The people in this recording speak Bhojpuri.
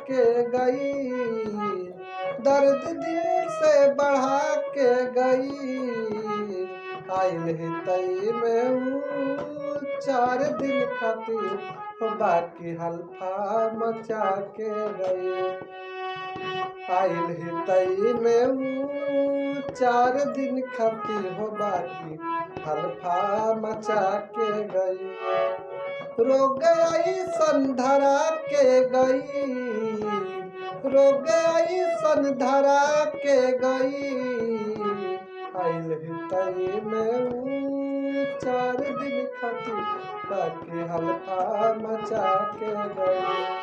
के गई, दर्द दिल से बढ़ा के गई। आइल ही तई में ऊ 4 दिन खातिर, बाकी हल्फा मचा के गई। आइल ही तई में ऊ 4 दिन खातिर, बाकी हल्फा मचा के गई। रोग ऐसन धरा के गई, रोग ऐसन धरा के गई। आइल ही तई में ऊ 4 दिन खातिर, बाकी हल्फा मचा के गई।